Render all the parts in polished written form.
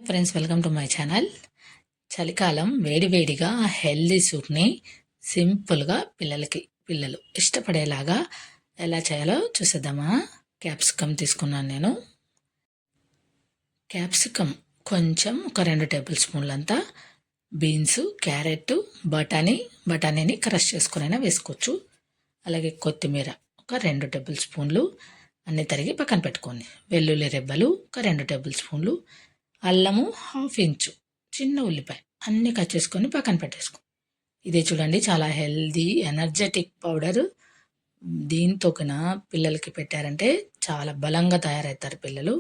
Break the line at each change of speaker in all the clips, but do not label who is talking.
Friends, welcome to my channel. చలికాలం వేడివేడిగా healthy సూప్ని సింపుల్గా పిల్లలు ఇష్టపడేలాగా ఎలా చేయాలో చూసేద్దామా. క్యాప్సికమ్ తీసుకున్నాను నేను. క్యాప్సికమ్ కొంచెం ఒక 2 టేబుల్ స్పూన్లంతా, బీన్స్, క్యారెట్, బఠానీని క్రష్ చేసుకునైనా వేసుకోవచ్చు. అలాగే కొత్తిమీర ఒక 2 టేబుల్ స్పూన్లు అన్నీ తరిగి పక్కన పెట్టుకోండి. వెల్లుల్లి రెబ్బలు ఒక 2 టేబుల్ స్పూన్లు, అల్లము 1/2 ఇంచు, చిన్న ఉల్లిపాయ అన్నీ కట్ చేసుకొని పక్కన పెట్టేసుకో. ఇదే చూడండి, చాలా హెల్దీ ఎనర్జెటిక్ పౌడర్. దీంతో కన్నా పిల్లలకి పెట్టారంటే చాలా బలంగా తయారవుతారు పిల్లలు.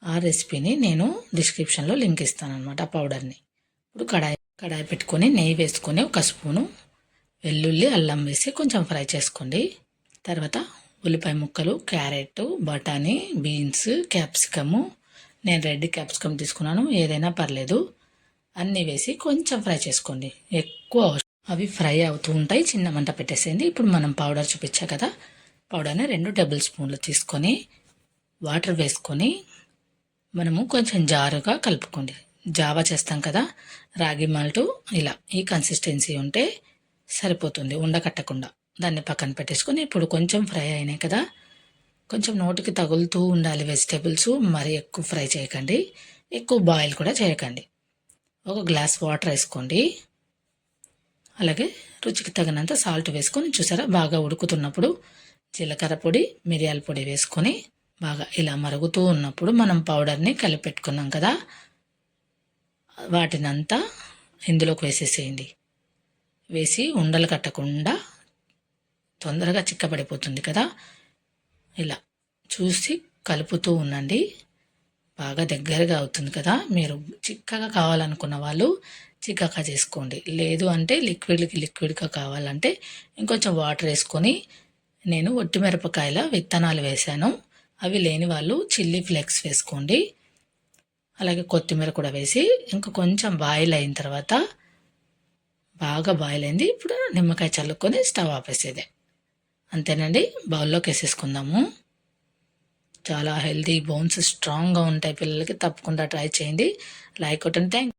ఆ రెసిపీని నేను డిస్క్రిప్షన్లో లింక్ ఇస్తాను అనమాట, ఆ పౌడర్ని. ఇప్పుడు కడాయి పెట్టుకొని నెయ్యి వేసుకొని ఒక స్పూను వెల్లుల్లి, అల్లం వేసి కొంచెం ఫ్రై చేసుకోండి. తర్వాత ఉల్లిపాయ ముక్కలు, క్యారెట్, బఠానీ, బీన్స్, క్యాప్సికము, నేను రెడ్ క్యాప్సికమ్ తీసుకున్నాను, ఏదైనా పర్లేదు, అన్నీ వేసి కొంచెం ఫ్రై చేసుకోండి. ఎక్కువ అవి ఫ్రై అవుతూ ఉంటాయి, చిన్న మంట పెట్టేసేయండి. ఇప్పుడు మనం పౌడర్ చూపించా కదా, పౌడర్ని 2 టేబుల్ స్పూన్లు తీసుకొని వాటర్ వేసుకొని మనము కొంచెం జారుగా కలుపుకోండి. జావా చేస్తాం కదా, రాగి మాల్టు, ఇలా ఈ కన్సిస్టెన్సీ ఉంటే సరిపోతుంది, ఉండకట్టకుండా. దాన్ని పక్కన పెట్టేసుకొని ఇప్పుడు కొంచెం ఫ్రై అయినాయి కదా, కొంచెం నోటికి తగులుతూ ఉండాలి వెజిటేబుల్స్. మరీ ఎక్కువ ఫ్రై చేయకండి, ఎక్కువ బాయిల్ కూడా చేయకండి. ఒక గ్లాస్ వాటర్ వేసుకోండి. అలాగే రుచికి తగినంత సాల్ట్ వేసుకొని, చూసారా, బాగా ఉడుకుతున్నప్పుడు జీలకర్ర పొడి, మిరియాల పొడి వేసుకొని బాగా ఇలా మరుగుతూ ఉన్నప్పుడు మనం పౌడర్ని కలిపెట్టుకున్నాం కదా, వాటినంతా ఇందులోకి వేసేసేయండి. వేసి ఉండలు కట్టకుండా తొందరగా చిక్కబడిపోతుంది కదా, ఇలా చూసి కలుపుతూ ఉండండి. బాగా దగ్గరగా అవుతుంది కదా. మీరు చిక్కగా కావాలనుకున్న వాళ్ళు చిక్కగా చేసుకోండి, లేదు అంటే లిక్విడ్గా కావాలంటే ఇంకొంచెం వాటర్ వేసుకొని. నేను ఒట్టిమిరపకాయల విత్తనాలు వేశాను, అవి లేని వాళ్ళు చిల్లీ ఫ్లేక్స్ వేసుకోండి. అలాగే కొత్తిమీర కూడా వేసి ఇంకా కొంచెం బాయిల్ అయిన తర్వాత, బాగా బాయిల్ అయింది, ఇప్పుడు నిమ్మకాయ చల్లుకొని స్టవ్ ఆపేసేదే. అంతేనండి, బౌల్లోకి వేసేసుకుందాము. చాలా హెల్దీ, బోన్స్ స్ట్రాంగ్గా ఉంటాయి పిల్లలకి. తప్పకుండా ట్రై చేయండి. లైక్ కొట్టండి. థ్యాంక్